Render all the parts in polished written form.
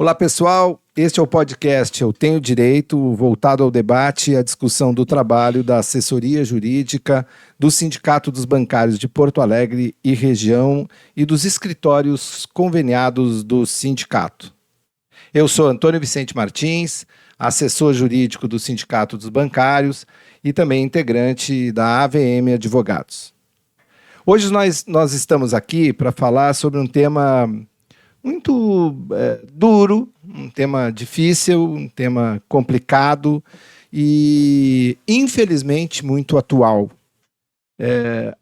Olá, pessoal. Este é o podcast Eu Tenho Direito, voltado ao debate e à discussão do trabalho da assessoria jurídica do Sindicato dos Bancários de Porto Alegre e região e dos escritórios conveniados do sindicato. Eu sou Antônio Vicente Martins, assessor jurídico do Sindicato dos Bancários e também integrante da AVM Advogados. Hoje nós estamos aqui para falar sobre um tema muito duro, um tema difícil, um tema complicado e, infelizmente, muito atual.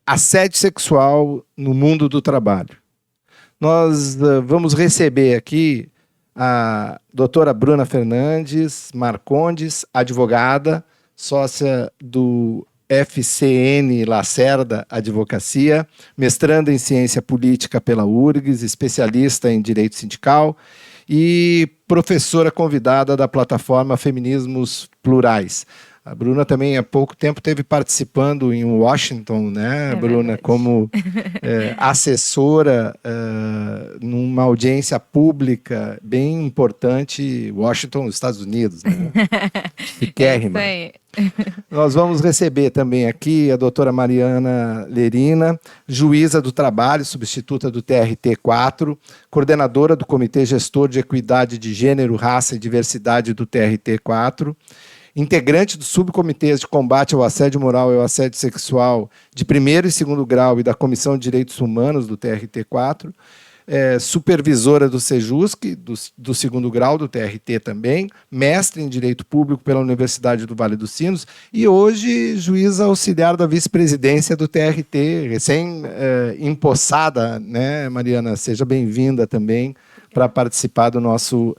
Assédio sexual no mundo do trabalho. Nós vamos receber aqui a doutora Bruna Fernandes Marcondes, advogada, sócia do FCN Lacerda Advocacia, mestranda em Ciência Política pela URGS, especialista em Direito Sindical e professora convidada da plataforma Feminismos Plurais. A Bruna também há pouco tempo esteve participando em Washington, né, Bruna, como assessora numa audiência pública bem importante, Washington, nos Estados Unidos. Né? Chiquérrima. Nós vamos receber também aqui a doutora Mariana Lerina, juíza do trabalho, substituta do TRT4, coordenadora do Comitê Gestor de Equidade de Gênero, Raça e Diversidade do TRT4, integrante dos subcomitês de combate ao assédio moral e ao assédio sexual de primeiro e segundo grau e da Comissão de Direitos Humanos do TRT4, supervisora do SEJUSC, do segundo grau do TRT também, mestre em Direito Público pela Universidade do Vale dos Sinos e hoje juíza auxiliar da vice-presidência do TRT, recém-empossada, né, Mariana? Seja bem-vinda também para participar do nosso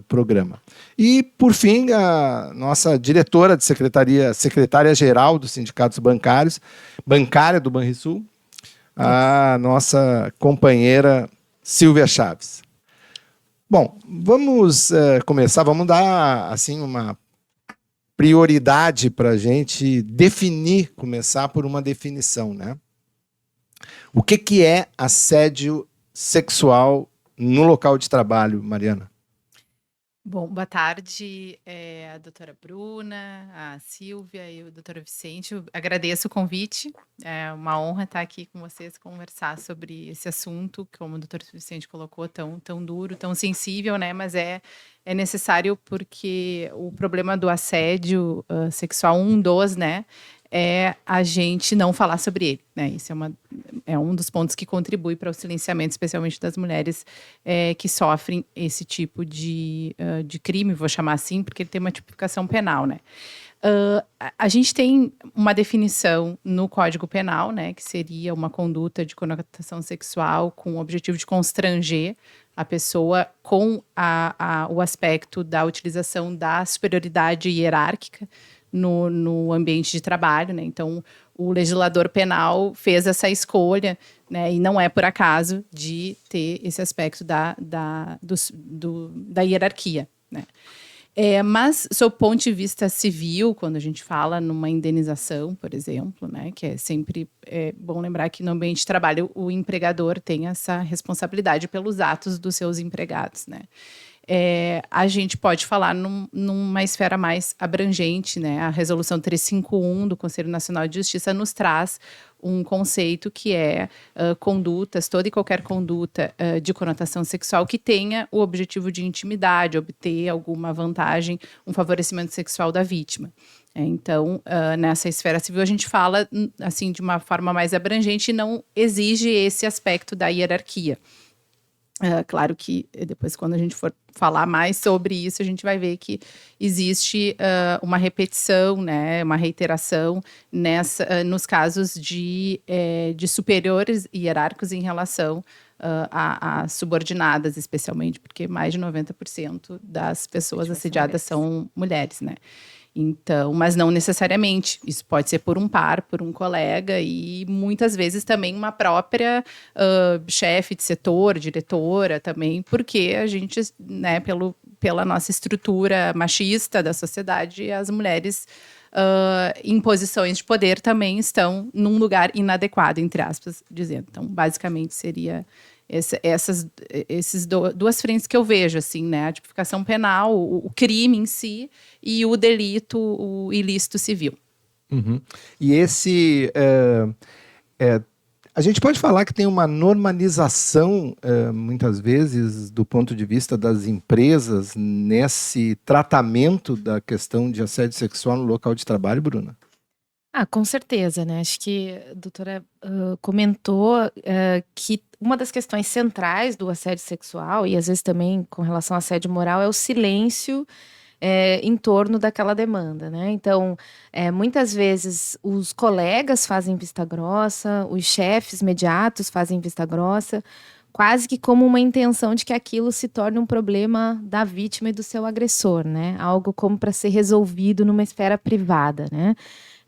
programa. E, por fim, a nossa diretora de secretária-geral dos sindicatos bancários, bancária do Banrisul, a nossa companheira Silvia Chaves. Bom, vamos começar, vamos dar assim, uma prioridade para a gente definir, começar por uma definição, né? O que é assédio sexual no local de trabalho, Mariana? Bom, boa tarde, a doutora Bruna, a Silvia e o doutor Vicente. Eu agradeço o convite, é uma honra estar aqui com vocês, conversar sobre esse assunto, como o doutor Vicente colocou, tão duro, tão sensível, né? Mas é necessário porque o problema do assédio sexual, um dos, né? É a gente não falar sobre ele, né? Isso é um dos pontos que contribui para o silenciamento, especialmente das mulheres que sofrem esse tipo de crime, vou chamar assim, porque ele tem uma tipificação penal, né? A gente tem uma definição no Código Penal, né, que seria uma conduta de conotação sexual com o objetivo de constranger a pessoa com o aspecto da utilização da superioridade hierárquica no ambiente de trabalho, né? Então, o legislador penal fez essa escolha, né? E não é por acaso de ter esse aspecto da hierarquia, né? Mas, sob o ponto de vista civil, quando a gente fala numa indenização, por exemplo, né, que é sempre bom lembrar que no ambiente de trabalho o empregador tem essa responsabilidade pelos atos dos seus empregados, né? A gente pode falar numa esfera mais abrangente, né? A Resolução 351 do Conselho Nacional de Justiça nos traz um conceito que é condutas, toda e qualquer conduta de conotação sexual que tenha o objetivo de intimidade, obter alguma vantagem, um favorecimento sexual da vítima. Então, nessa esfera civil, a gente fala assim de uma forma mais abrangente e não exige esse aspecto da hierarquia. Claro que depois, quando a gente for falar mais sobre isso, a gente vai ver que existe uma repetição, né, uma reiteração nos casos de superiores hierárquicos em relação a subordinadas, especialmente, porque mais de 90% das pessoas assediadas são mulheres, né? Então, mas não necessariamente. Isso pode ser por um par, por um colega e muitas vezes também uma própria chefe de setor, diretora também, porque a gente, né, pela nossa estrutura machista da sociedade, as mulheres em posições de poder também estão num lugar inadequado, entre aspas, dizendo. Então, basicamente, seria Essas duas frentes que eu vejo, assim, né? A tipificação penal, o crime em si, e o delito, o ilícito civil. Uhum. E a gente pode falar que tem uma normalização, muitas vezes, do ponto de vista das empresas, nesse tratamento da questão de assédio sexual no local de trabalho, Bruna? Com certeza, né? Acho que a doutora comentou que uma das questões centrais do assédio sexual, e às vezes também com relação ao assédio moral, é o silêncio em torno daquela demanda, né? Então, muitas vezes os colegas fazem vista grossa, os chefes imediatos fazem vista grossa, quase que como uma intenção de que aquilo se torne um problema da vítima e do seu agressor, né? Algo como para ser resolvido numa esfera privada, né?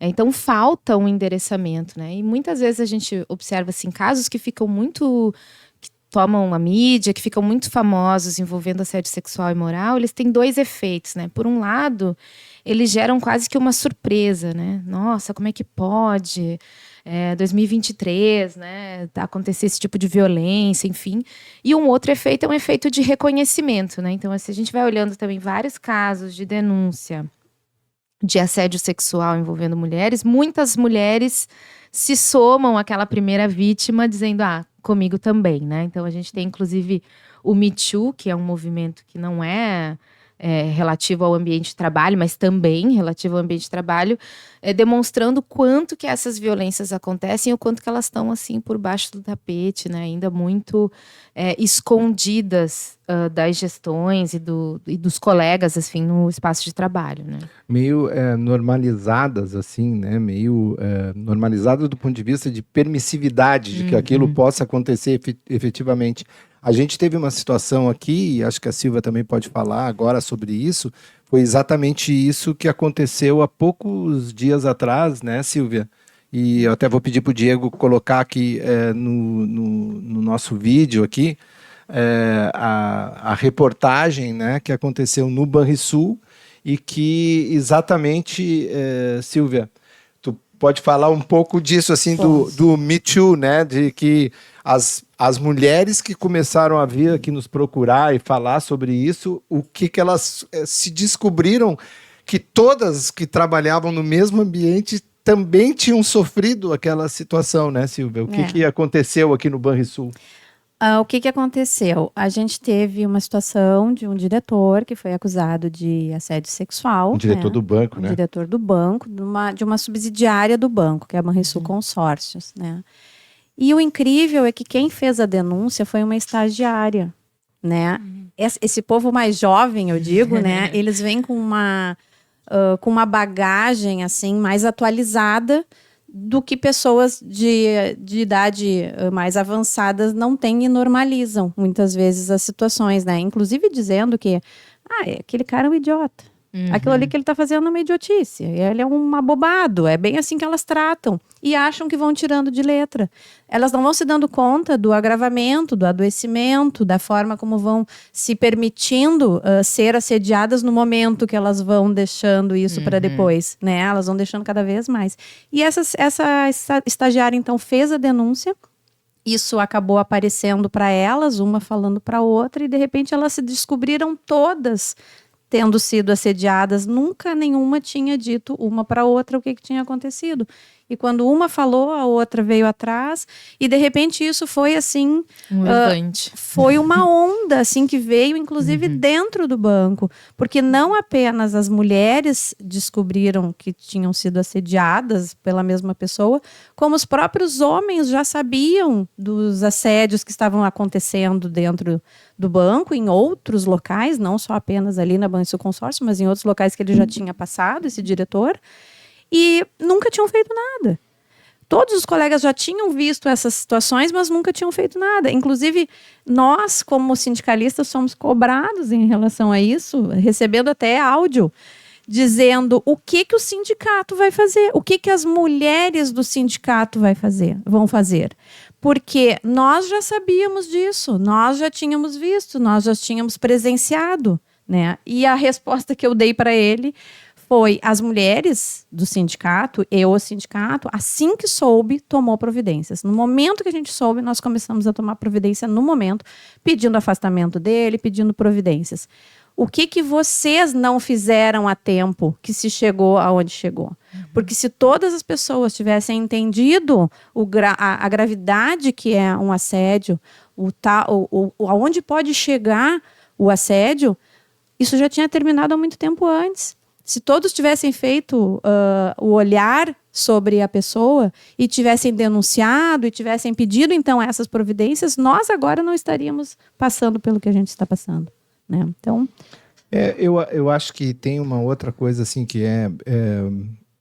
Então, falta um endereçamento, né? E muitas vezes a gente observa, assim, casos que ficam muito... que tomam a mídia, que ficam muito famosos envolvendo assédio sexual e moral, eles têm dois efeitos, né? Por um lado, eles geram quase que uma surpresa, né? Nossa, como é que pode? 2023, né? Acontecer esse tipo de violência, enfim. E um outro efeito é um efeito de reconhecimento, né? Então, se a gente vai olhando também vários casos de denúncia de assédio sexual envolvendo mulheres, muitas mulheres se somam àquela primeira vítima dizendo, comigo também, né? Então a gente tem inclusive o Me Too, que é um movimento que não é relativo ao ambiente de trabalho, mas também relativo ao ambiente de trabalho, demonstrando quanto que essas violências acontecem e o quanto que elas estão assim por baixo do tapete, né? Ainda muito escondidas das gestões e dos colegas, assim, no espaço de trabalho, né? Meio normalizadas, assim, né? Meio normalizadas do ponto de vista de permissividade, de que aquilo possa acontecer efetivamente. A gente teve uma situação aqui, e acho que a Silvia também pode falar agora sobre isso, foi exatamente isso que aconteceu há poucos dias atrás, né, Silvia? E eu até vou pedir para o Diego colocar aqui no nosso vídeo aqui a reportagem, né, que aconteceu no Banrisul e que exatamente, Silvia, tu pode falar um pouco disso, assim, do Me Too, né, de que as mulheres que começaram a vir aqui nos procurar e falar sobre isso, o que elas se descobriram que todas que trabalhavam no mesmo ambiente também tinham sofrido aquela situação, né, Silvia? O que aconteceu aqui no Banrisul? O que aconteceu? A gente teve uma situação de um diretor que foi acusado de assédio sexual. Um diretor do banco, né? Um diretor do banco, de uma subsidiária do banco, que é a Banrisul Consórcios, né? E o incrível é que quem fez a denúncia foi uma estagiária, né? Esse povo mais jovem, eu digo, né? Eles vêm com uma bagagem, assim, mais atualizada do que pessoas de idade mais avançadas não têm e normalizam, muitas vezes, as situações, né? Inclusive dizendo que, aquele cara é um idiota. Aquilo ali que ele tá fazendo é uma idiotice. Ele é um abobado. É bem assim que elas tratam. E acham que vão tirando de letra. Elas não vão se dando conta do agravamento, do adoecimento, da forma como vão se permitindo ser assediadas no momento que elas vão deixando isso para depois, né? Elas vão deixando cada vez mais. E essa estagiária, então, fez a denúncia. Isso acabou aparecendo para elas, uma falando para a outra, e de repente elas se descobriram todas tendo sido assediadas. Nunca nenhuma tinha dito uma para outra o que tinha acontecido. E quando uma falou, a outra veio atrás. E de repente isso foi assim... foi uma onda assim que veio, inclusive, dentro do banco. Porque não apenas as mulheres descobriram que tinham sido assediadas pela mesma pessoa, como os próprios homens já sabiam dos assédios que estavam acontecendo dentro do banco, em outros locais, não só apenas ali na Banrisul Consórcio, mas em outros locais que ele já tinha passado, esse diretor. E nunca tinham feito nada. Todos os colegas já tinham visto essas situações, mas nunca tinham feito nada. Inclusive, nós, como sindicalistas, somos cobrados em relação a isso, recebendo até áudio, dizendo o que o sindicato vai fazer, o que as mulheres do sindicato vão fazer. Porque nós já sabíamos disso, nós já tínhamos visto, nós já tínhamos presenciado, né? E a resposta que eu dei para ele foi as mulheres do sindicato e o sindicato, assim que soube, tomou providências. No momento que a gente soube, nós começamos a tomar providência no momento, pedindo afastamento dele, pedindo providências. O que vocês não fizeram a tempo que se chegou aonde chegou? Porque se todas as pessoas tivessem entendido a gravidade que é um assédio, aonde pode chegar o assédio, isso já tinha terminado há muito tempo antes. Se todos tivessem feito o olhar sobre a pessoa e tivessem denunciado e tivessem pedido, então, essas providências, nós agora não estaríamos passando pelo que a gente está passando, né? Então... Eu acho que tem uma outra coisa, assim, que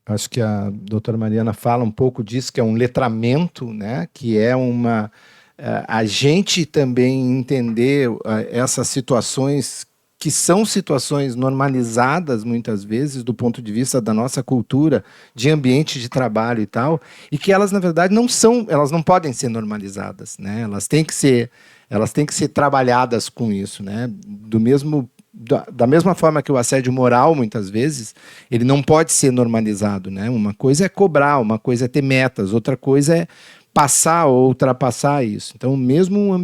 acho que a doutora Mariana fala um pouco disso, que é um letramento, né? Que é a gente também entender essas situações que são situações normalizadas muitas vezes do ponto de vista da nossa cultura de ambiente de trabalho e tal, e que elas na verdade elas não podem ser normalizadas, né? Elas têm que ser trabalhadas com isso, né? Da mesma forma que o assédio moral muitas vezes ele não pode ser normalizado, né? Uma coisa é cobrar, uma coisa é ter metas, outra coisa é passar ou ultrapassar isso. Então, mesmo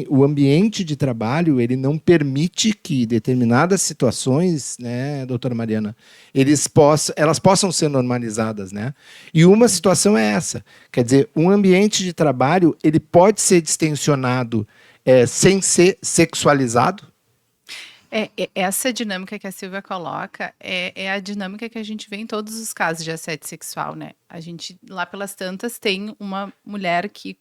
o ambiente de trabalho, ele não permite que determinadas situações, né, doutora Mariana, elas possam ser normalizadas, né? E uma situação é essa. Quer dizer, um ambiente de trabalho, ele pode ser distensionado sem ser sexualizado. Essa dinâmica que a Silvia coloca é a dinâmica que a gente vê em todos os casos de assédio sexual, né? A gente, lá pelas tantas, tem uma mulher que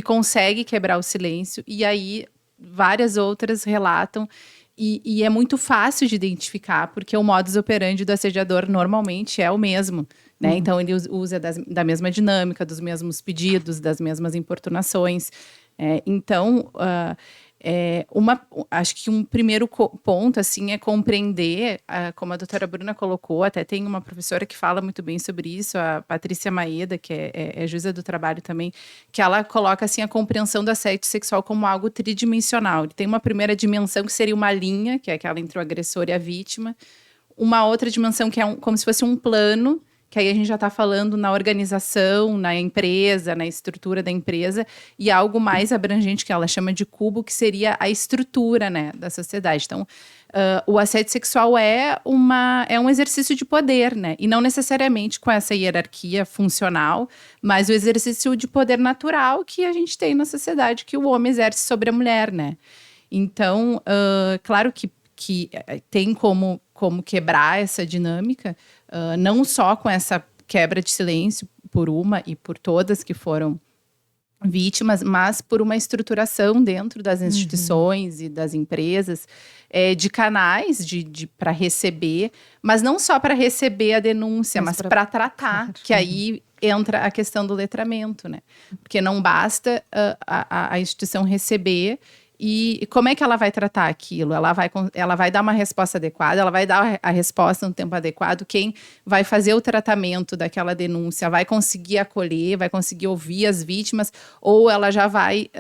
consegue quebrar o silêncio e aí várias outras relatam e é muito fácil de identificar porque o modus operandi do assediador normalmente é o mesmo, né? Então, ele usa da mesma dinâmica, dos mesmos pedidos, das mesmas importunações. Acho que um primeiro ponto assim, é compreender, como a doutora Bruna colocou, até tem uma professora que fala muito bem sobre isso, a Patrícia Maeda, que é juíza do trabalho também, que ela coloca assim, a compreensão do assédio sexual como algo tridimensional. Ele tem uma primeira dimensão que seria uma linha, que é aquela entre o agressor e a vítima, uma outra dimensão que é como se fosse um plano, que aí a gente já está falando na organização, na empresa, na estrutura da empresa, e algo mais abrangente que ela chama de cubo, que seria a estrutura, né, da sociedade. Então, o assédio sexual é um exercício de poder, né, e não necessariamente com essa hierarquia funcional, mas o exercício de poder natural que a gente tem na sociedade, que o homem exerce sobre a mulher, né. Então, claro que tem como quebrar essa dinâmica, não só com essa quebra de silêncio por uma e por todas que foram vítimas, mas por uma estruturação dentro das instituições e das empresas, de canais para receber, mas não só para receber a denúncia, mas para tratar, que aí entra a questão do letramento, né? Porque não basta a instituição receber. E como é que ela vai tratar aquilo? Ela vai dar uma resposta adequada, ela vai dar a resposta no tempo adequado. Quem vai fazer o tratamento daquela denúncia vai conseguir acolher, vai conseguir ouvir as vítimas, ou ela já vai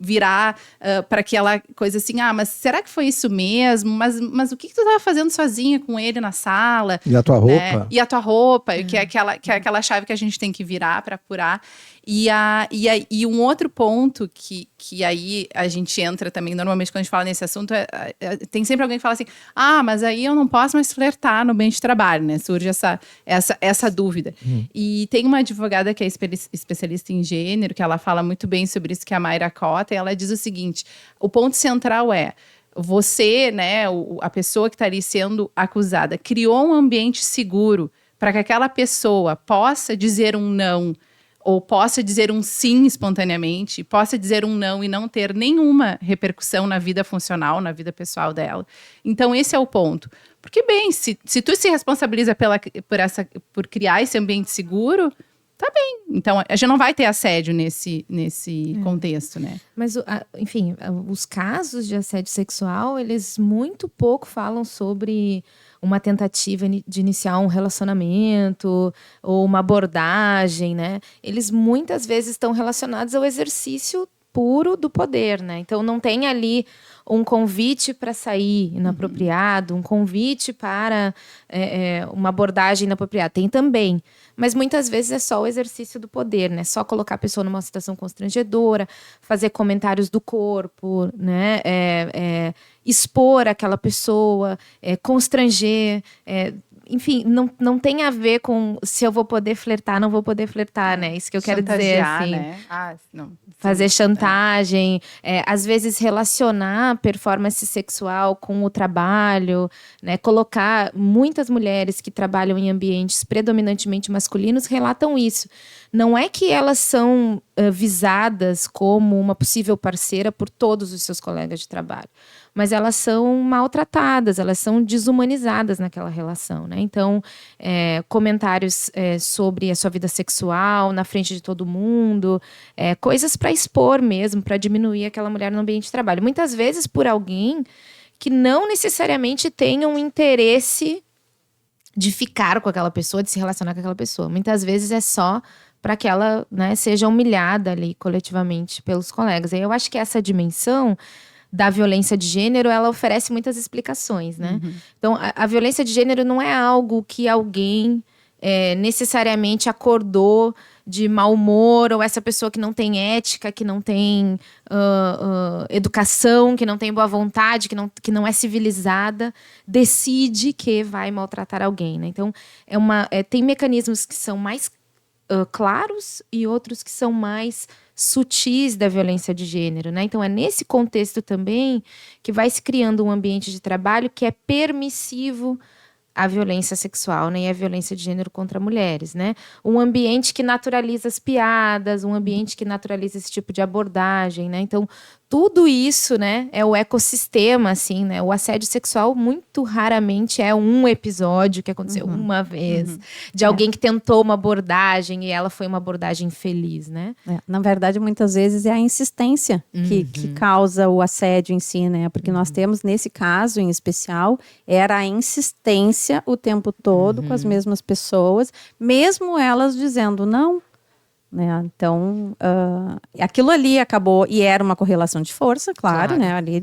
virar para aquela coisa assim, mas será que foi isso mesmo? Mas o que tu estava fazendo sozinha com ele na sala? E a tua roupa? Né? E a tua roupa, que é aquela chave que a gente tem que virar para apurar. E um outro ponto que aí a gente entra também, normalmente quando a gente fala nesse assunto, tem sempre alguém que fala assim, mas aí eu não posso mais flertar no ambiente de trabalho, né? Surge essa dúvida. E tem uma advogada que é especialista em gênero, que ela fala muito bem sobre isso, que é a Mayra Cota, e ela diz o seguinte, o ponto central é, você, né, a pessoa que está ali sendo acusada, criou um ambiente seguro para que aquela pessoa possa dizer um não, ou possa dizer um sim espontaneamente, possa dizer um não e não ter nenhuma repercussão na vida funcional, na vida pessoal dela. Então, esse é o ponto. Porque, bem, se tu se responsabiliza por criar esse ambiente seguro, tá bem. Então, a gente não vai ter assédio nesse contexto, né? Mas, enfim, os casos de assédio sexual, eles muito pouco falam sobre uma tentativa de iniciar um relacionamento ou uma abordagem, né? Eles muitas vezes estão relacionados ao exercício puro do poder, né? Então não tem ali um convite para sair inapropriado, um convite para uma abordagem inapropriada. Tem também. Mas muitas vezes é só o exercício do poder, né? Só colocar a pessoa numa situação constrangedora, fazer comentários do corpo, né? Expor aquela pessoa, constranger. Enfim, não tem a ver com se eu vou poder flertar, não vou poder flertar, né? Isso que eu quero dizer, assim. Né? Fazer chantagem, às vezes relacionar performance sexual com o trabalho, né? Colocar muitas mulheres que trabalham em ambientes predominantemente masculinos relatam isso. Não é que elas são visadas como uma possível parceira por todos os seus colegas de trabalho, mas elas são maltratadas, elas são desumanizadas naquela relação, né? Então, comentários sobre a sua vida sexual na frente de todo mundo, coisas para expor mesmo, para diminuir aquela mulher no ambiente de trabalho. Muitas vezes por alguém que não necessariamente tenha um interesse de ficar com aquela pessoa, de se relacionar com aquela pessoa. Muitas vezes é só para que ela, né, seja humilhada ali coletivamente pelos colegas. E eu acho que essa dimensão da violência de gênero, ela oferece muitas explicações, né? Então, a violência de gênero não é algo que alguém necessariamente acordou de mau humor, ou essa pessoa que não tem ética, que não tem educação, que não tem boa vontade, que não é civilizada, decide que vai maltratar alguém, né? Então, tem mecanismos que são mais claros e outros que são mais sutis da violência de gênero, né? Então é nesse contexto também que vai se criando um ambiente de trabalho que é permissivo à violência sexual, né? E a violência de gênero contra mulheres, né? Um ambiente que naturaliza as piadas, um ambiente que naturaliza esse tipo de abordagem, né? Então tudo isso, né, é o ecossistema, assim, né? O assédio sexual muito raramente é um episódio que aconteceu uma vez, de alguém que tentou uma abordagem e ela foi uma abordagem infeliz, né? Na verdade, muitas vezes é a insistência que causa o assédio em si, né? Porque nós temos, nesse caso em especial, era a insistência o tempo todo com as mesmas pessoas, mesmo elas dizendo não. Né? Então, aquilo ali acabou, e era uma correlação de força, claro. Né? Ali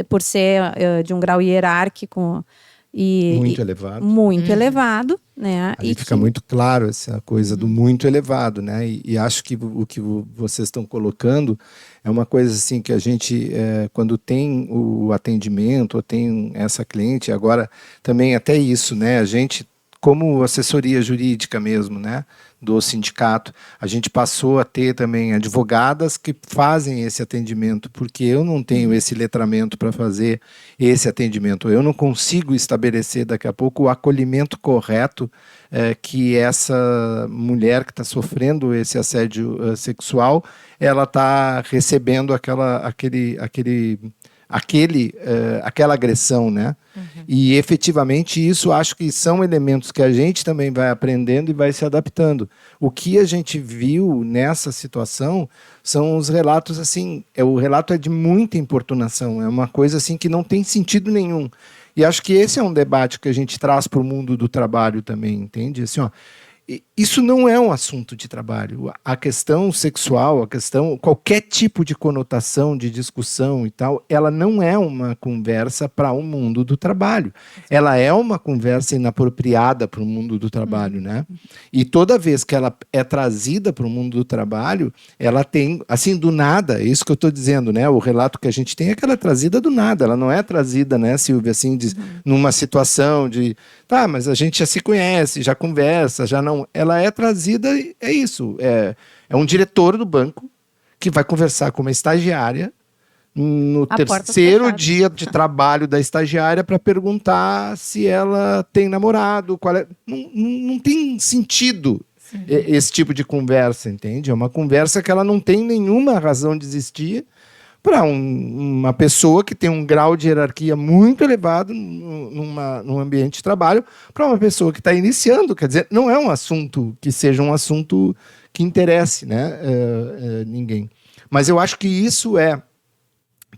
por ser de um grau hierárquico muito elevado. Muito elevado, né? Ali fica muito claro essa coisa do muito elevado, né? E acho que o que vocês estão colocando é uma coisa assim que a gente, quando tem o atendimento, ou tem essa cliente, agora também até isso, né? A gente, como assessoria jurídica mesmo, né, do sindicato, a gente passou a ter também advogadas que fazem esse atendimento, porque eu não tenho esse letramento para fazer esse atendimento. Eu não consigo estabelecer daqui a pouco o acolhimento correto que essa mulher que está sofrendo esse assédio sexual, ela está recebendo aquela agressão, né? E efetivamente isso acho que são elementos que a gente também vai aprendendo e vai se adaptando. O que a gente viu nessa situação são os relatos assim, o relato é de muita importunação, é uma coisa assim que não tem sentido nenhum. E acho que esse é um debate que a gente traz para o mundo do trabalho também, entende? Assim, ó, isso não é um assunto de trabalho. A questão sexual, qualquer tipo de conotação, de discussão e tal, ela não é uma conversa para o mundo do trabalho. Ela é uma conversa inapropriada para o mundo do trabalho, né? E toda vez que ela é trazida para o mundo do trabalho, ela tem, assim, do nada, é isso que eu estou dizendo, né? O relato que a gente tem é que ela é trazida do nada, ela não é trazida, né, Silvia, assim, numa situação de, tá, mas a gente já se conhece, já conversa, já não... Ela é trazida, é isso, é um diretor do banco que vai conversar com uma estagiária no terceiro dia de trabalho da estagiária para perguntar se ela tem namorado, não tem sentido esse tipo de conversa, entende? É uma conversa que ela não tem nenhuma razão de existir para uma pessoa que tem um grau de hierarquia muito elevado num ambiente de trabalho, para uma pessoa que está iniciando. Quer dizer, não é um assunto que seja um assunto que interesse, né, ninguém. Mas eu acho que isso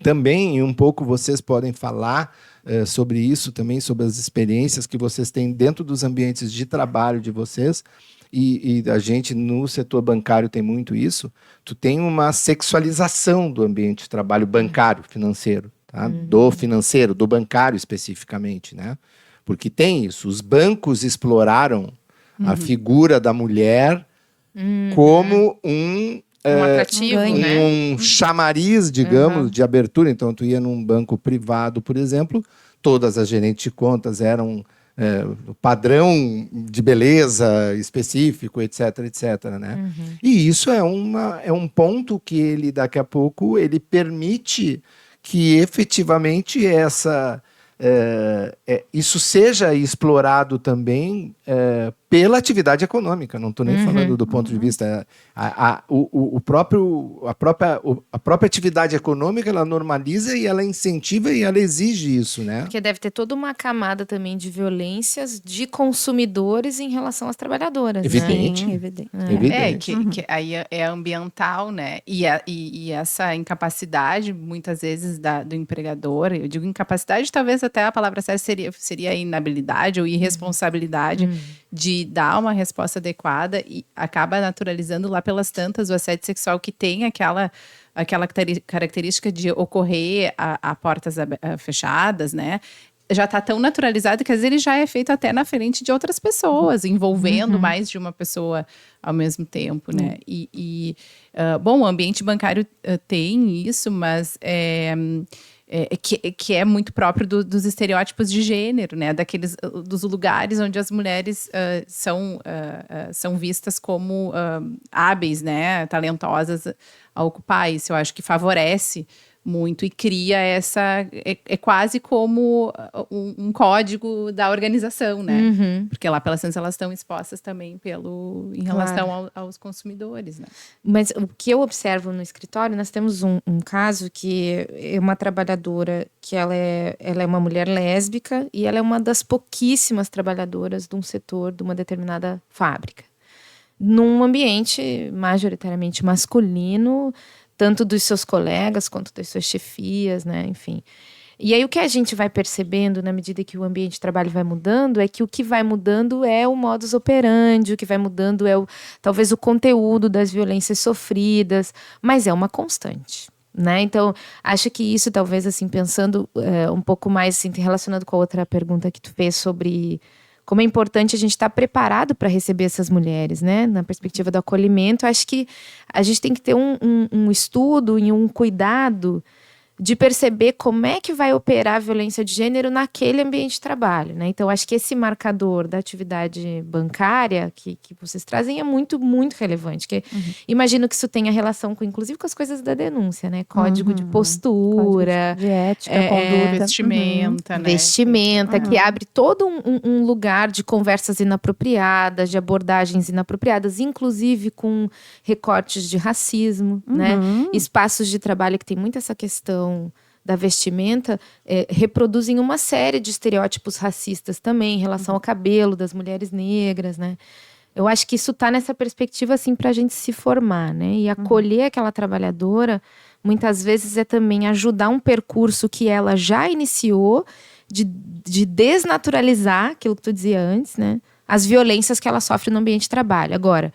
também, um pouco vocês podem falar sobre isso também, sobre as experiências que vocês têm dentro dos ambientes de trabalho de vocês. e a gente no setor bancário tem muito isso, tu tem uma sexualização do ambiente de trabalho bancário, financeiro, tá? Do financeiro, do bancário especificamente, né? Porque tem isso, os bancos exploraram a figura da mulher como um atrativo, um chamariz, digamos, de abertura. Então, tu ia num banco privado, por exemplo, todas as gerentes de contas eram padrão de beleza específico, etc, etc, né? E isso é um ponto que ele, daqui a pouco, ele permite que efetivamente isso seja explorado também pela atividade econômica. Não estou nem falando do ponto de vista... A própria atividade econômica, ela normaliza e ela incentiva e ela exige isso, né? Porque deve ter toda uma camada também de violências de consumidores em relação às trabalhadoras, Evidente. né? Evidente. Que aí é ambiental, né? E essa incapacidade, muitas vezes, do empregador, eu digo incapacidade, talvez até a palavra certa seria inabilidade ou irresponsabilidade de dar uma resposta adequada, e acaba naturalizando lá pelas tantas o assédio sexual, que tem aquela característica de ocorrer a portas fechadas, né? Já está tão naturalizado que às vezes ele já é feito até na frente de outras pessoas, envolvendo mais de uma pessoa ao mesmo tempo, né? Bom, o ambiente bancário tem isso, mas que é muito próprio dos estereótipos de gênero, né? Dos lugares onde as mulheres são vistas como hábeis, né? Talentosas a ocupar. Isso eu acho que favorece muito e cria é quase como um código da organização, né? Porque lá pelas tantas elas estão expostas também em relação aos consumidores, né? Mas o que eu observo no escritório, nós temos um caso que é uma trabalhadora que ela é uma mulher lésbica e ela é uma das pouquíssimas trabalhadoras de um setor de uma determinada fábrica. Num ambiente majoritariamente masculino, tanto dos seus colegas quanto das suas chefias, né? Enfim. E aí o que a gente vai percebendo na medida que o ambiente de trabalho vai mudando é que o que vai mudando é o modus operandi, o que vai mudando é talvez o conteúdo das violências sofridas, mas é uma constante, né? Então, acho que isso talvez, assim, pensando um pouco mais, assim, relacionado com a outra pergunta que tu fez sobre como é importante a gente estar preparado para receber essas mulheres, né? Na perspectiva do acolhimento, acho que a gente tem que ter um estudo e um cuidado de perceber como é que vai operar a violência de gênero naquele ambiente de trabalho, né? Então, acho que esse marcador da atividade bancária que vocês trazem é muito, muito relevante. Imagino que isso tenha relação inclusive com as coisas da denúncia, né? Código de postura, de ética, conduta, vestimenta, né? Vestimenta, que abre todo um lugar de conversas inapropriadas, de abordagens inapropriadas, inclusive com recortes de racismo, né? Espaços de trabalho que tem muito essa questão da vestimenta reproduzem uma série de estereótipos racistas também em relação ao cabelo das mulheres negras, né? Eu acho que isso está nessa perspectiva, assim, para a gente se formar, né? E acolher aquela trabalhadora, muitas vezes, é também ajudar um percurso que ela já iniciou de desnaturalizar aquilo que tu dizia antes, né? As violências que ela sofre no ambiente de trabalho. Agora,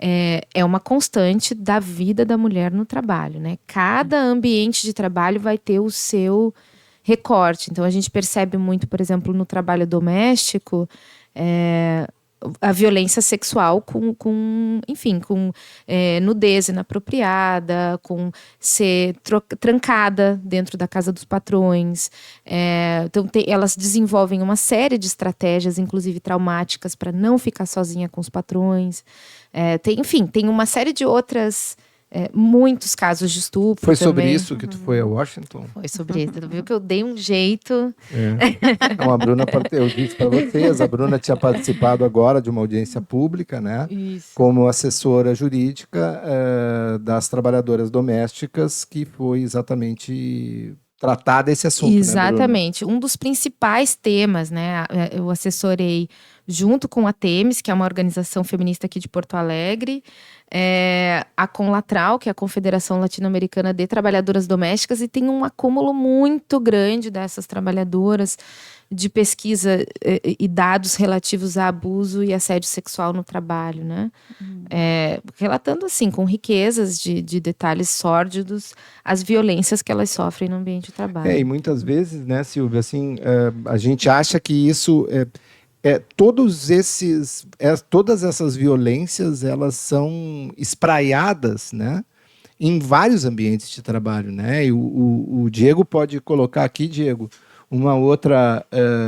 é uma constante da vida da mulher no trabalho, né? Cada ambiente de trabalho vai ter o seu recorte. Então, a gente percebe muito, por exemplo, no trabalho doméstico, a violência sexual com nudez inapropriada, com ser trancada dentro da casa dos patrões. Então, elas desenvolvem uma série de estratégias, inclusive traumáticas, para não ficar sozinha com os patrões. Tem uma série de outras... muitos casos de estupro. Foi também. Sobre isso que tu foi a Washington? Foi sobre isso. Tu viu que eu dei um jeito. Não, a Bruna, eu disse para vocês, a Bruna tinha participado agora de uma audiência pública, né? Isso. Como assessora jurídica das trabalhadoras domésticas, que foi exatamente tratar desse assunto. Exatamente. Né, um dos principais temas, né? Eu assessorei junto com a Temis, que é uma organização feminista aqui de Porto Alegre, a Conlatral, que é a Confederação Latino-Americana de Trabalhadoras Domésticas, e tem um acúmulo muito grande dessas trabalhadoras de pesquisa e dados relativos a abuso e assédio sexual no trabalho, né? Relatando, assim, com riquezas de detalhes sórdidos, as violências que elas sofrem no ambiente de trabalho. E muitas vezes, né, Silvia, assim, a gente acha que isso... todas essas violências, elas são espraiadas, né, em vários ambientes de trabalho, né? E o Diego pode colocar aqui, Diego, uma outra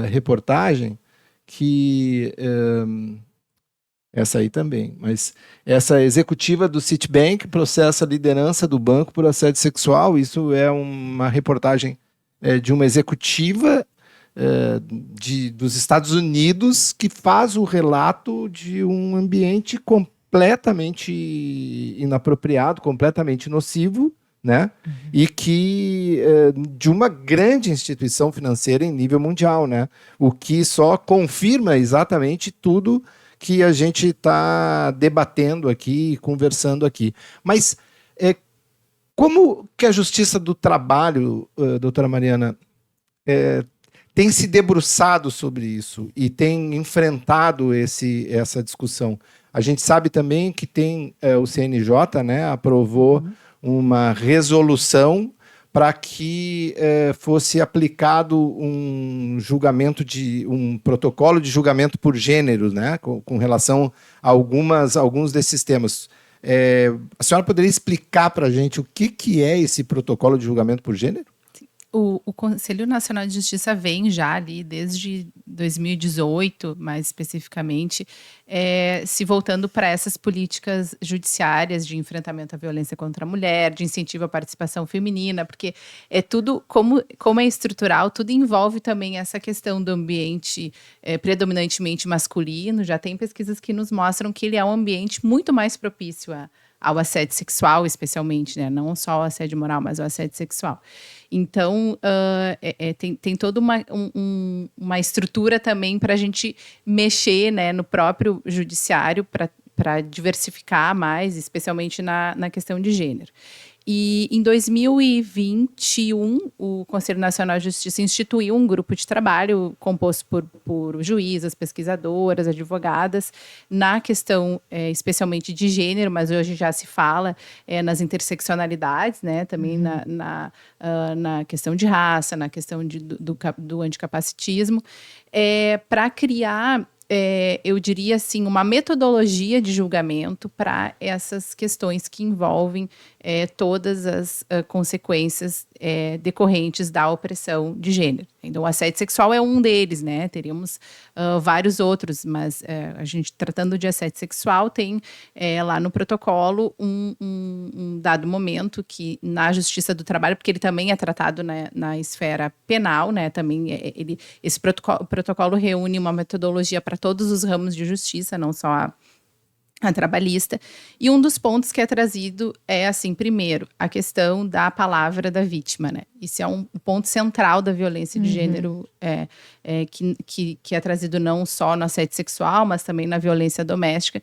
reportagem que... essa aí também, mas essa executiva do Citibank processa a liderança do banco por assédio sexual. Isso é uma reportagem de uma executiva dos Estados Unidos que faz o relato de um ambiente completamente inapropriado, completamente nocivo, né? E que de uma grande instituição financeira em nível mundial, né? O que só confirma exatamente tudo que a gente está debatendo aqui, conversando aqui. Mas como que a Justiça do Trabalho, doutora Mariana, tem se debruçado sobre isso e tem enfrentado essa discussão? A gente sabe também que tem o CNJ, né, aprovou uma resolução para que fosse aplicado um protocolo de julgamento por gênero, né, com relação a alguns desses temas. A senhora poderia explicar para a gente o que é esse protocolo de julgamento por gênero? O Conselho Nacional de Justiça vem já ali desde 2018, mais especificamente, se voltando para essas políticas judiciárias de enfrentamento à violência contra a mulher, de incentivo à participação feminina, porque tudo, como é estrutural, tudo envolve também essa questão do ambiente predominantemente masculino. Já tem pesquisas que nos mostram que ele é um ambiente muito mais propício ao assédio sexual, especialmente, né? Não só o assédio moral, mas o assédio sexual. Então, tem toda uma estrutura também para a gente mexer, né, no próprio judiciário para diversificar mais, especialmente na questão de gênero. E em 2021, o Conselho Nacional de Justiça instituiu um grupo de trabalho composto por juízas, pesquisadoras, advogadas, na questão especialmente de gênero, mas hoje já se fala nas interseccionalidades, né, também na questão de raça, na questão do anticapacitismo, para criar... eu diria assim, uma metodologia de julgamento para essas questões que envolvem todas as consequências decorrentes da opressão de gênero. Então, o assédio sexual é um deles, né? Teríamos vários outros, mas a gente, tratando de assédio sexual, tem lá no protocolo um dado momento que, na Justiça do Trabalho, porque ele também é tratado na esfera penal, né? Também esse protocolo reúne uma metodologia para todos os ramos de justiça, não só a trabalhista. E um dos pontos que é trazido assim, primeiro, a questão da palavra da vítima, né? Isso é um ponto central da violência de gênero, que é trazido não só no assédio sexual, mas também na violência doméstica,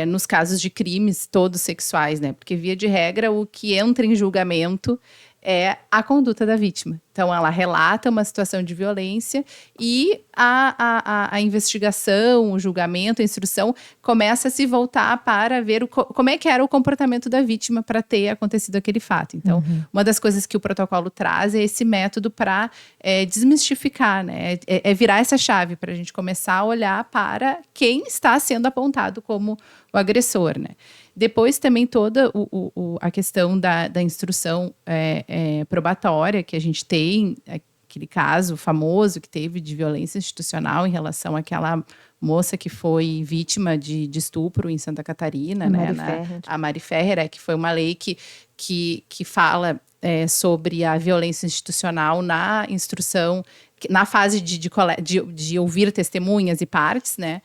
nos casos de crimes todos sexuais, né? Porque, via de regra, o que entra em julgamento é a conduta da vítima. Então, ela relata uma situação de violência e a investigação, o julgamento, a instrução começa a se voltar para ver como é que era o comportamento da vítima para ter acontecido aquele fato. Então, uma das coisas que o protocolo traz é esse método para desmistificar, né? Virar essa chave para a gente começar a olhar para quem está sendo apontado como o agressor, né? Depois também toda a questão da instrução probatória que a gente tem, aquele caso famoso que teve de violência institucional em relação àquela moça que foi vítima de estupro em Santa Catarina, a Mari Ferrer, que foi uma lei que fala sobre a violência institucional na instrução, na fase de ouvir testemunhas e partes, né?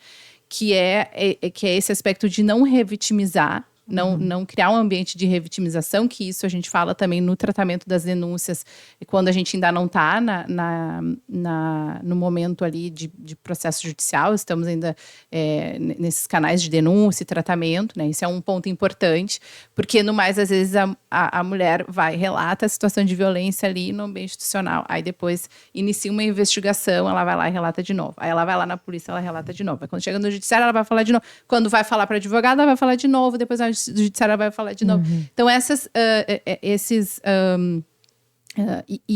Que é esse aspecto de não revitimizar, não criar um ambiente de revitimização, que isso a gente fala também no tratamento das denúncias, quando a gente ainda não está no momento ali de processo judicial, estamos ainda nesses canais de denúncia e tratamento, né? Isso é um ponto importante, porque no mais, às vezes, a mulher relata a situação de violência ali no ambiente institucional, aí depois inicia uma investigação, ela vai lá e relata de novo, aí ela vai lá na polícia, ela relata de novo, aí quando chega no judiciário, ela vai falar de novo, quando vai falar para advogado, ela vai falar de novo, depois a judiciária vai falar de novo. Então,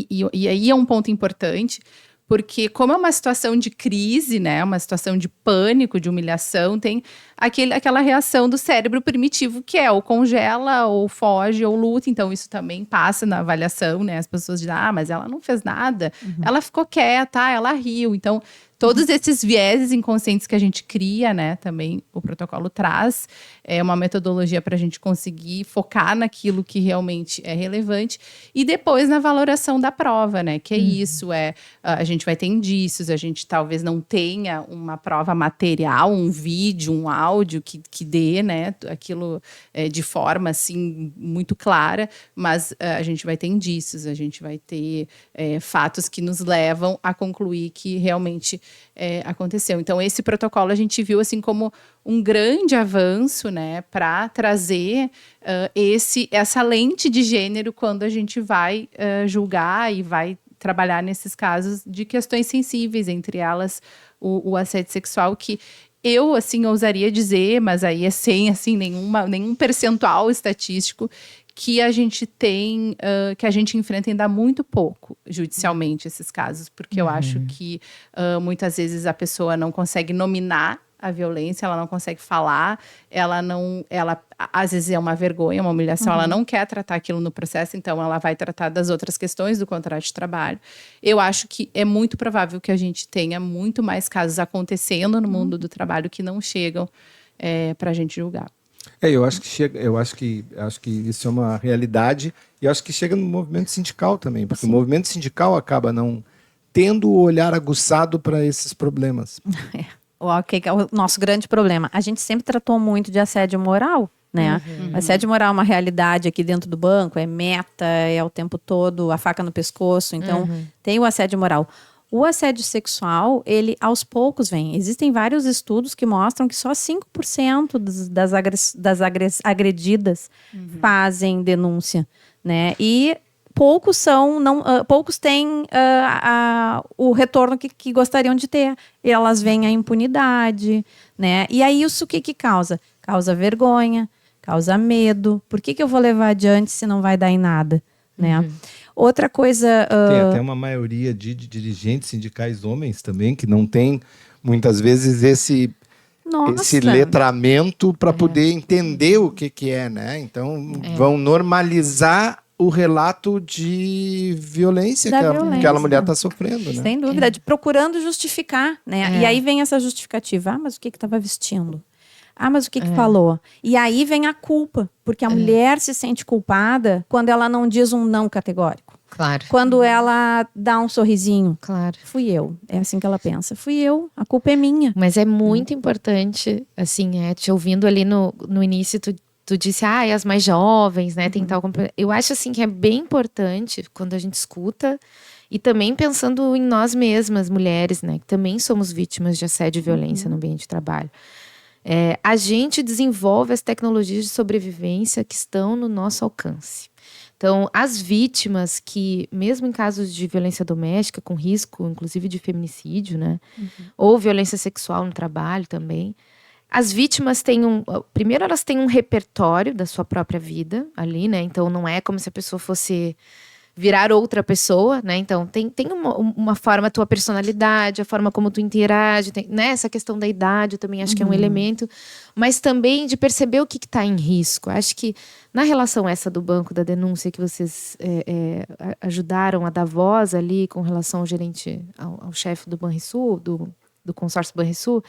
e aí é um ponto importante, porque como é uma situação de crise, né, uma situação de pânico, de humilhação, tem aquela reação do cérebro primitivo, que é ou congela, ou foge, ou luta. Então, isso também passa na avaliação, né? As pessoas dizem, mas ela não fez nada, ela ficou quieta, ela riu. Então, todos esses vieses inconscientes que a gente cria, né, também o protocolo traz uma metodologia para a gente conseguir focar naquilo que realmente é relevante e depois na valoração da prova, né, que é isso, a gente vai ter indícios, a gente talvez não tenha uma prova material, um vídeo, um áudio que dê, né, aquilo de forma, assim, muito clara, mas a gente vai ter indícios, a gente vai ter fatos que nos levam a concluir que realmente aconteceu. Então, esse protocolo a gente viu assim como um grande avanço, né, para trazer essa lente de gênero quando a gente vai julgar e vai trabalhar nesses casos de questões sensíveis, entre elas o assédio sexual, que eu, assim, ousaria dizer, mas aí é sem, assim, nenhum percentual estatístico, que a gente tem, que a gente enfrenta ainda muito pouco judicialmente esses casos, porque eu acho que muitas vezes a pessoa não consegue nominar a violência, ela não consegue falar, ela às vezes é uma vergonha, uma humilhação, ela não quer tratar aquilo no processo, então ela vai tratar das outras questões do contrato de trabalho. Eu acho que é muito provável que a gente tenha muito mais casos acontecendo no mundo do trabalho que não chegam para a gente julgar. Eu acho que isso é uma realidade, e eu acho que chega no movimento sindical também, porque o movimento sindical acaba não tendo o olhar aguçado para esses problemas. O que é o nosso grande problema? A gente sempre tratou muito de assédio moral, né? Assédio moral é uma realidade aqui dentro do banco, é meta, é o tempo todo, a faca no pescoço, então tem o assédio moral. O assédio sexual, ele aos poucos vem. Existem vários estudos que mostram que só 5% das agredidas fazem denúncia, né? E poucos têm o retorno que gostariam de ter. E elas veem a impunidade, né? E aí isso o que causa? Causa vergonha, causa medo. Por que eu vou levar adiante se não vai dar em nada, né? Outra coisa... Tem até uma maioria de dirigentes sindicais homens também, que não tem, muitas vezes, esse letramento para poder entender o que é, né? Então, vão normalizar o relato de violência que aquela mulher está sofrendo, né? Sem dúvida, procurando justificar, né? E aí vem essa justificativa. Mas o que estava vestindo? Mas o que falou? E aí vem a culpa, porque a mulher se sente culpada quando ela não diz um não categórico. Claro. Quando ela dá um sorrisinho. Claro. Fui eu. É assim que ela pensa. Fui eu. A culpa é minha. Mas é muito importante, assim, te ouvindo ali no início, tu disse, as mais jovens, né, tem tal... Eu acho, assim, que é bem importante quando a gente escuta e também pensando em nós mesmas, mulheres, né, que também somos vítimas de assédio e violência no ambiente de trabalho. A gente desenvolve as tecnologias de sobrevivência que estão no nosso alcance. Então, as vítimas que, mesmo em casos de violência doméstica, com risco, inclusive de feminicídio, né, ou violência sexual no trabalho também, as vítimas têm primeiro, elas têm um repertório da sua própria vida ali, né? Então, não é como se a pessoa fosse virar outra pessoa, né? Então, tem uma forma, a tua personalidade, a forma como tu interage, né? Essa questão da idade, eu também acho que é um elemento. Mas também de perceber o que está em risco. Acho que na relação essa do banco da denúncia, que vocês ajudaram a dar voz ali com relação ao gerente, ao chefe do Banrisul, do consórcio Banrisul,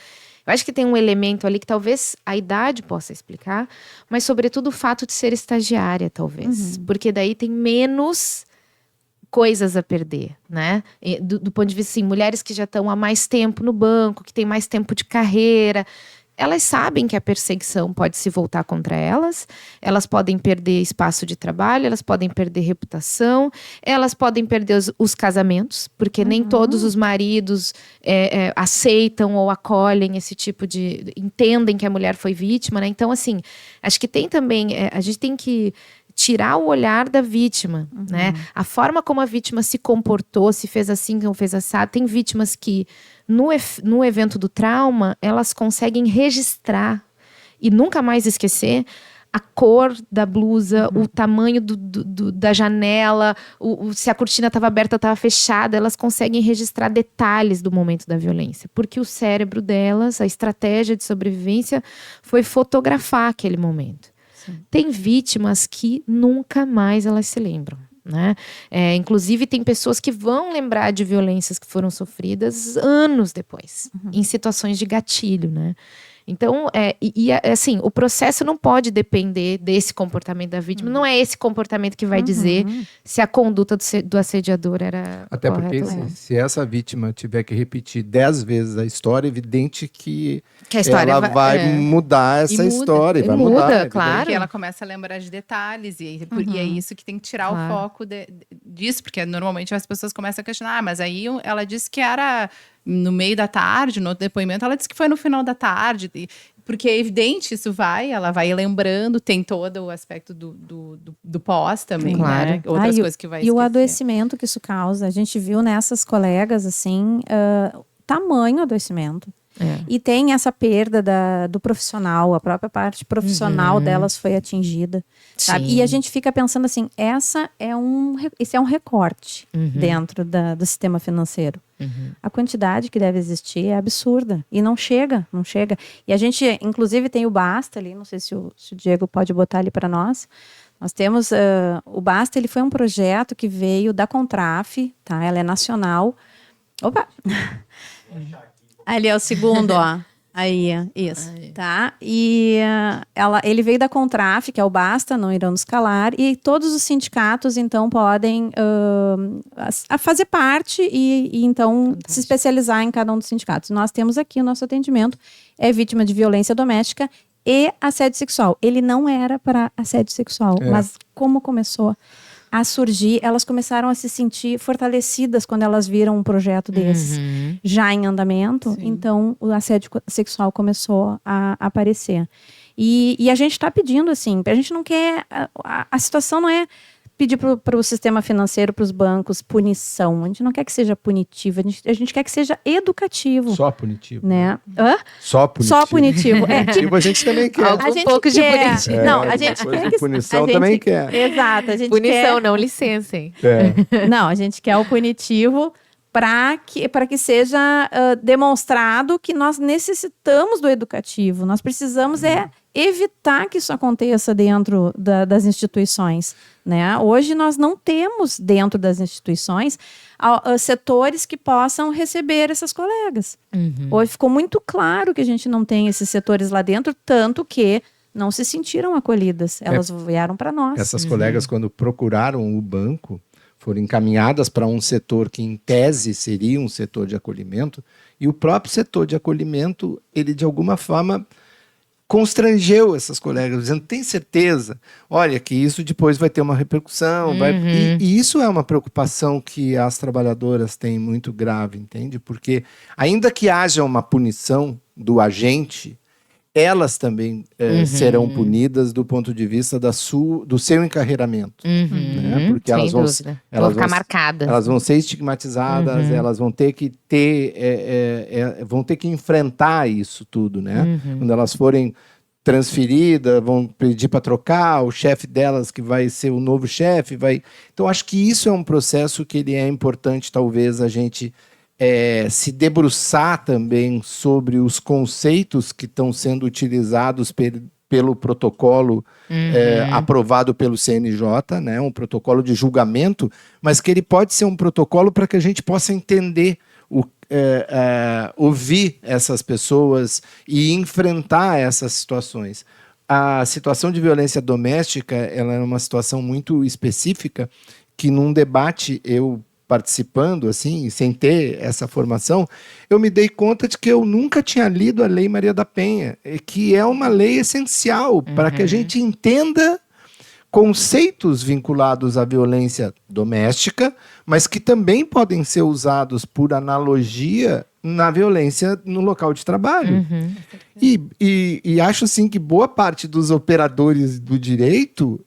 eu acho que tem um elemento ali que talvez a idade possa explicar, mas sobretudo o fato de ser estagiária, talvez. Porque daí tem menos coisas a perder, né? Do ponto de vista, assim, mulheres que já estão há mais tempo no banco, que têm mais tempo de carreira, elas sabem que a perseguição pode se voltar contra elas, elas podem perder espaço de trabalho, elas podem perder reputação, elas podem perder os casamentos, porque nem todos os maridos aceitam ou acolhem esse tipo de... entendem que a mulher foi vítima, né? Então, assim, acho que tem também... a gente tem que tirar o olhar da vítima, né? A forma como a vítima se comportou, se fez assim, não fez assado. Tem vítimas que, no evento do trauma, elas conseguem registrar e nunca mais esquecer a cor da blusa, o tamanho da janela, se a cortina estava aberta ou estava fechada. Elas conseguem registrar detalhes do momento da violência, porque o cérebro delas, a estratégia de sobrevivência foi fotografar aquele momento. Tem vítimas que nunca mais elas se lembram, né? Inclusive tem pessoas que vão lembrar de violências que foram sofridas anos depois, em situações de gatilho, né? Então, assim, o processo não pode depender desse comportamento da vítima. Não é esse comportamento que vai dizer se a conduta do assediador era Até correta, porque se essa vítima tiver que repetir 10 vezes a história, é evidente que a história ela vai mudar essa história. Vai muda, mudar, claro. Porque ela começa a lembrar de detalhes. E é isso que tem que tirar o foco disso. Porque normalmente as pessoas começam a questionar. Mas aí ela disse que era... no meio da tarde, no outro depoimento, ela disse que foi no final da tarde, porque é evidente, ela vai lembrando, tem todo o aspecto do pós também, claro, né? Outras coisas que vai esquecer. E o adoecimento que isso causa, a gente viu nessas colegas, assim, tamanho adoecimento. E tem essa perda do profissional, a própria parte profissional delas foi atingida, sabe? E a gente fica pensando assim, esse é um recorte dentro do sistema financeiro. A quantidade que deve existir é absurda. E não chega. E a gente, inclusive, tem o Basta ali, não sei se o Diego pode botar ali para nós. Nós temos, o Basta, ele foi um projeto que veio da Contraf, tá? Ela é nacional. Opa! Ali é o segundo, ó. Aí, isso, tá? E ele veio da Contraf, que é o Basta, não irão nos calar, e todos os sindicatos, então, podem fazer parte e então, se especializar em cada um dos sindicatos. Nós temos aqui o nosso atendimento, é vítima de violência doméstica e assédio sexual. Ele não era para assédio sexual, mas como começou a surgir, elas começaram a se sentir fortalecidas quando elas viram um projeto desse já em andamento. Sim. Então o assédio sexual começou a aparecer. E a gente está pedindo assim, a gente não quer, a situação não é pedir para o sistema financeiro, para os bancos, punição. A gente não quer que seja punitivo, a gente quer que seja educativo. Só punitivo. Né? Hã? Só punitivo. Só punitivo. Punitivo a gente também quer. Um pouco de punitivo. Não, a gente quer que... Punição também quer. Exato. A gente punição, não licencem. Não, a gente quer o punitivo para que seja demonstrado que nós necessitamos do educativo. Nós precisamos evitar que isso aconteça dentro das instituições, né? Hoje nós não temos dentro das instituições setores que possam receber essas colegas. Hoje ficou muito claro que a gente não tem esses setores lá dentro, tanto que não se sentiram acolhidas. Elas vieram para nós. Essas colegas, quando procuraram o banco, foram encaminhadas para um setor que, em tese, seria um setor de acolhimento, e o próprio setor de acolhimento, ele, de alguma forma, constrangeu essas colegas, dizendo, tem certeza? Olha, que isso depois vai ter uma repercussão. E isso é uma preocupação que as trabalhadoras têm muito grave, entende? Porque, ainda que haja uma punição do agente, elas também serão punidas do ponto de vista do seu encarreiramento. Né? Porque elas vão ficar marcadas. Elas vão ser estigmatizadas, elas vão ter que vão ter que enfrentar isso tudo, né? Quando elas forem transferidas, vão pedir para trocar, o chefe delas que vai ser o novo chefe, vai... Então, acho que isso é um processo que ele é importante, talvez, a gente... se debruçar também sobre os conceitos que estão sendo utilizados pelo protocolo aprovado pelo CNJ, né? Um protocolo de julgamento, mas que ele pode ser um protocolo para que a gente possa entender, ouvir essas pessoas e enfrentar essas situações. A situação de violência doméstica, ela é uma situação muito específica que num debate eu participando, assim, sem ter essa formação, eu me dei conta de que eu nunca tinha lido a Lei Maria da Penha, que é uma lei essencial para que a gente entenda conceitos vinculados à violência doméstica, mas que também podem ser usados por analogia na violência no local de trabalho. E acho assim que boa parte dos operadores do direito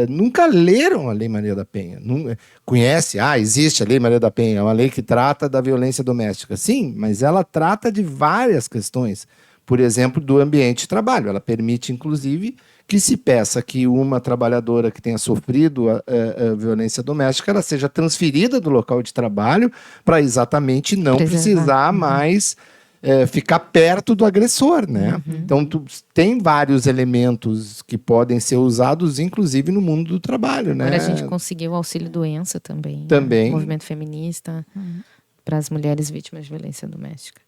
nunca leram a Lei Maria da Penha. Conhece? Existe a Lei Maria da Penha, é uma lei que trata da violência doméstica. Sim, mas ela trata de várias questões. Por exemplo, do ambiente de trabalho. Ela permite, inclusive, que se peça que uma trabalhadora que tenha sofrido a violência doméstica ela seja transferida do local de trabalho para exatamente não precisar mais ficar perto do agressor, né? Então, tem vários elementos que podem ser usados, inclusive, no mundo do trabalho, né? Agora a gente conseguiu o auxílio-doença também. Também. Né? Movimento feminista para as mulheres vítimas de violência doméstica.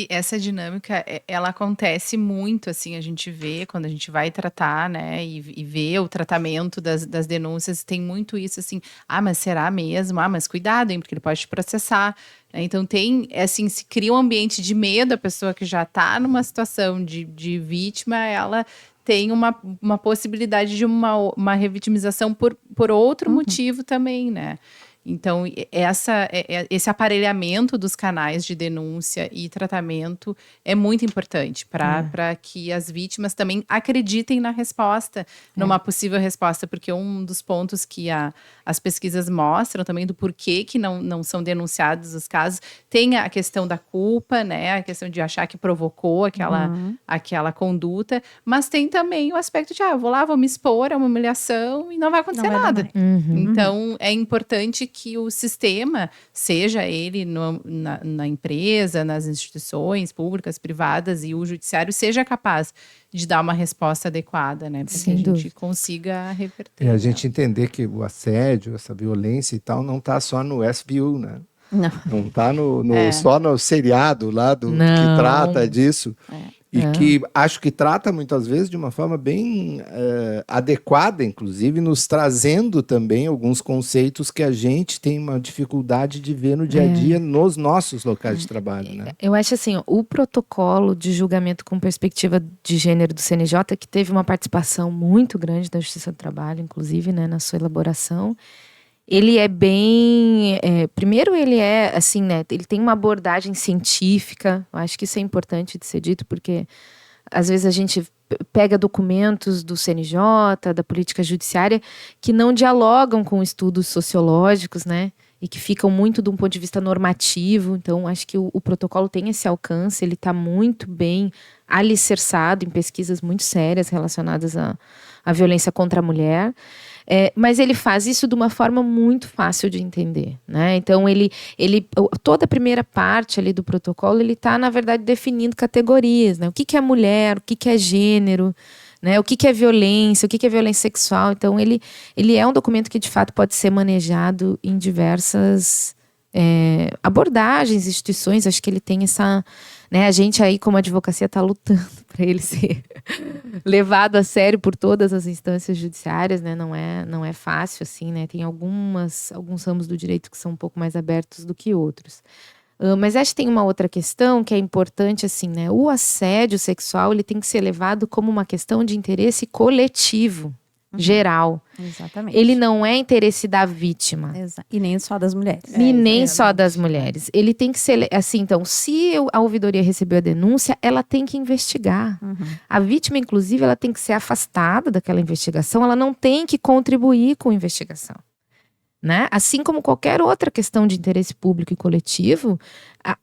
Essa dinâmica, ela acontece muito, assim, a gente vê quando a gente vai tratar, né, e vê o tratamento das denúncias, tem muito isso, assim, mas será mesmo? Mas cuidado, hein, porque ele pode te processar. Então tem, assim, se cria um ambiente de medo, a pessoa que já está numa situação de vítima, ela tem uma possibilidade de uma revitimização por outro motivo também, né? Então, esse aparelhamento dos canais de denúncia e tratamento é muito importante para que as vítimas também acreditem na resposta, numa possível resposta, porque um dos pontos que as pesquisas mostram também do porquê que não são denunciados os casos, tem a questão da culpa, né? A questão de achar que provocou aquela conduta, mas tem também o aspecto de, eu vou lá, vou me expor a uma humilhação e não vai acontecer nada. Então, é importante que o sistema, seja ele na empresa, nas instituições públicas, privadas e o judiciário, seja capaz de dar uma resposta adequada, né? Para que a gente consiga reverter. E a gente entender que o assédio, essa violência e tal, não está só no SVU, né? Não está só no seriado lá que trata disso. E que acho que trata muitas vezes de uma forma bem adequada, inclusive, nos trazendo também alguns conceitos que a gente tem uma dificuldade de ver no dia a dia nos nossos locais de trabalho. Né? Eu acho assim, o protocolo de julgamento com perspectiva de gênero do CNJ, que teve uma participação muito grande da Justiça do Trabalho, inclusive, né, na sua elaboração, ele é bem... primeiro, ele é, assim, né? Ele tem uma abordagem científica. Eu acho que isso é importante de ser dito, porque às vezes a gente pega documentos do CNJ, da política judiciária, que não dialogam com estudos sociológicos, né? E que ficam muito de um ponto de vista normativo. Então, acho que o protocolo tem esse alcance, ele está muito bem alicerçado em pesquisas muito sérias relacionadas à violência contra a mulher. Mas ele faz isso de uma forma muito fácil de entender, né? Então, toda a primeira parte ali do protocolo, ele está, na verdade, definindo categorias, né? O que é mulher, o que é gênero, né? O que é violência, o que é violência sexual. Então, ele é um documento que, de fato, pode ser manejado em diversas abordagens, instituições. Acho que ele tem essa... Né, a gente aí, como advocacia, está lutando para ele ser levado a sério por todas as instâncias judiciárias, né? Não é fácil, assim, né? Tem alguns ramos do direito que são um pouco mais abertos do que outros. Mas acho que tem uma outra questão que é importante, assim, né? O assédio sexual, ele tem que ser levado como uma questão de interesse coletivo, geral. Exatamente. Ele não é interesse da vítima. E nem só das mulheres. E nem só das mulheres. Ele tem que ser, assim, então, se a ouvidoria recebeu a denúncia, ela tem que investigar. A vítima, inclusive, ela tem que ser afastada daquela investigação, ela não tem que contribuir com a investigação. Né? Assim como qualquer outra questão de interesse público e coletivo,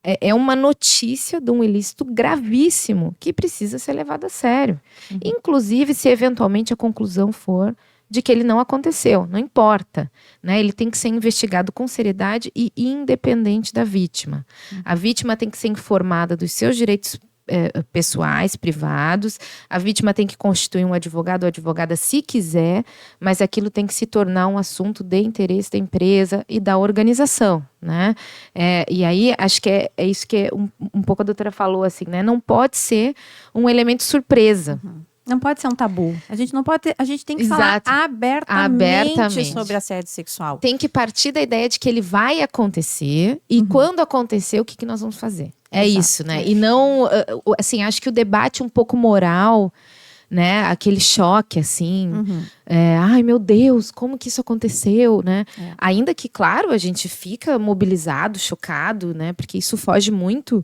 é uma notícia de um ilícito gravíssimo que precisa ser levado a sério. Inclusive, se eventualmente a conclusão for de que ele não aconteceu, não importa. Né? Ele tem que ser investigado com seriedade e independente da vítima. A vítima tem que ser informada dos seus direitos pessoais, privados. A vítima tem que constituir um advogado ou advogada se quiser, mas aquilo tem que se tornar um assunto de interesse da empresa e da organização, né? E aí, acho que é isso que um pouco a doutora falou, assim, né? Não pode ser um elemento surpresa, Não pode ser um tabu. A gente não pode a gente tem que falar abertamente sobre assédio sexual. Tem que partir da ideia de que ele vai acontecer e quando acontecer, o que nós vamos fazer? É isso, né? E não, assim, acho que o debate um pouco moral, né? Aquele choque, assim. Ai, meu Deus, como que isso aconteceu, né? Ainda que, claro, a gente fica mobilizado, chocado, né? Porque isso foge muito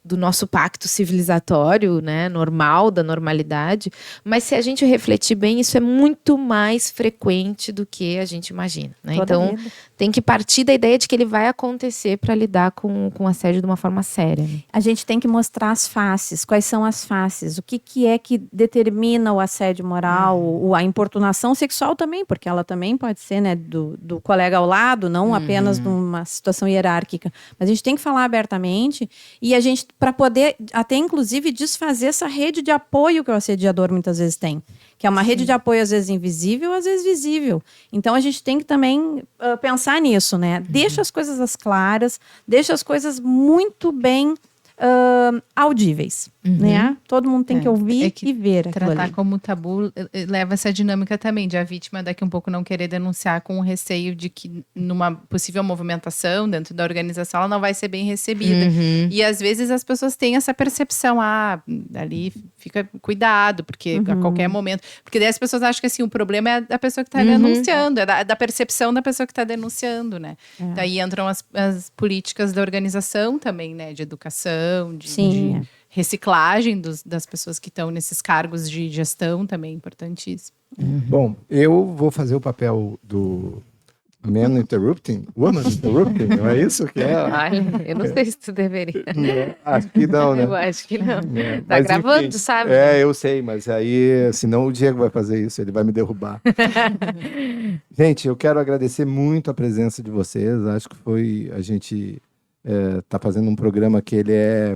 do nosso pacto civilizatório, né, normal, da normalidade, mas se a gente refletir bem, isso é muito mais frequente do que a gente imagina, né? Então, tem que partir da ideia de que ele vai acontecer para lidar com o assédio de uma forma séria. Né? A gente tem que mostrar as faces, quais são as faces, o que é que determina o assédio moral, a importunação sexual também, porque ela também pode ser, né, do colega ao lado, não apenas numa situação hierárquica, mas a gente tem que falar abertamente e a gente para poder até, inclusive, desfazer essa rede de apoio que o assediador muitas vezes tem. Que é uma rede de apoio, às vezes, invisível, às vezes visível. Então, a gente tem que também pensar nisso, né? Deixa as coisas claras, deixa as coisas muito bem audíveis, né? Todo mundo tem que ouvir e ver aquilo tratar ali. como tabu leva essa dinâmica também de a vítima daqui um pouco não querer denunciar com o receio de que numa possível movimentação dentro da organização ela não vai ser bem recebida. E às vezes as pessoas têm essa percepção, ali fica cuidado, porque a qualquer momento, porque daí as pessoas acham que assim, o problema é da pessoa que está denunciando, é da percepção da pessoa que está denunciando, né? Daí entram as políticas da organização também, né? De educação, de reciclagem das pessoas que estão nesses cargos de gestão também, importantíssimo. Bom, eu vou fazer o papel do Man Interrupting, Woman Interrupting, não é isso que é? Ai, eu não sei se tu deveria. Acho que não, né? Eu acho que não. Tá Mas, gravando, enfim, sabe? eu sei, mas aí, senão o Diego vai fazer isso, ele vai me derrubar. Gente, eu quero agradecer muito a presença de vocês, acho que a gente tá fazendo um programa que ele é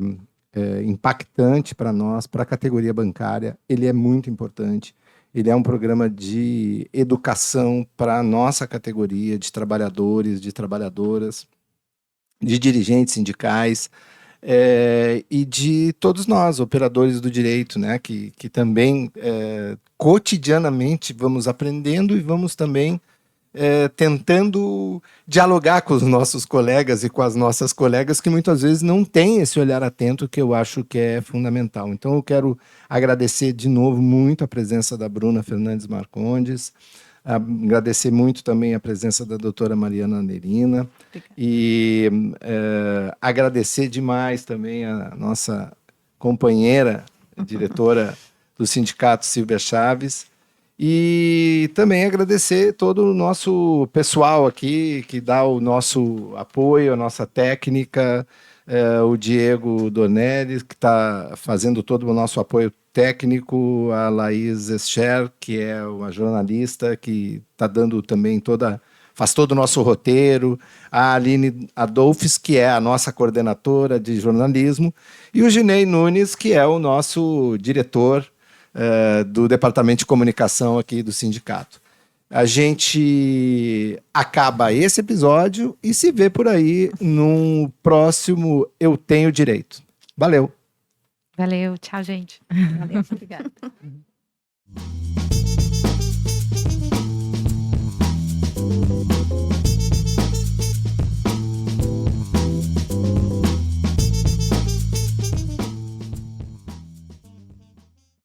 impactante para nós, para a categoria bancária, ele é muito importante. Ele é um programa de educação para a nossa categoria de trabalhadores, de trabalhadoras, de dirigentes sindicais e de todos nós, operadores do direito, né, que também cotidianamente vamos aprendendo e vamos também tentando dialogar com os nossos colegas e com as nossas colegas que muitas vezes não têm esse olhar atento que eu acho que é fundamental. Então eu quero agradecer de novo muito a presença da Bruna Fernandes Marcondes, agradecer muito também a presença da doutora Mariana Nerina e agradecer demais também a nossa companheira, diretora do Sindicato Silvia Chaves. E também agradecer todo o nosso pessoal aqui que dá o nosso apoio, a nossa técnica, o Diego Dornelles, que está fazendo todo o nosso apoio técnico, a Laís Escher, que é uma jornalista que está dando também faz todo o nosso roteiro, a Aline Adolfes, que é a nossa coordenadora de jornalismo, e o Ginei Nunes, que é o nosso diretor do Departamento de Comunicação aqui do sindicato. A gente acaba esse episódio e se vê por aí no próximo Eu Tenho Direito. Valeu! Valeu, tchau, gente. Valeu, obrigada.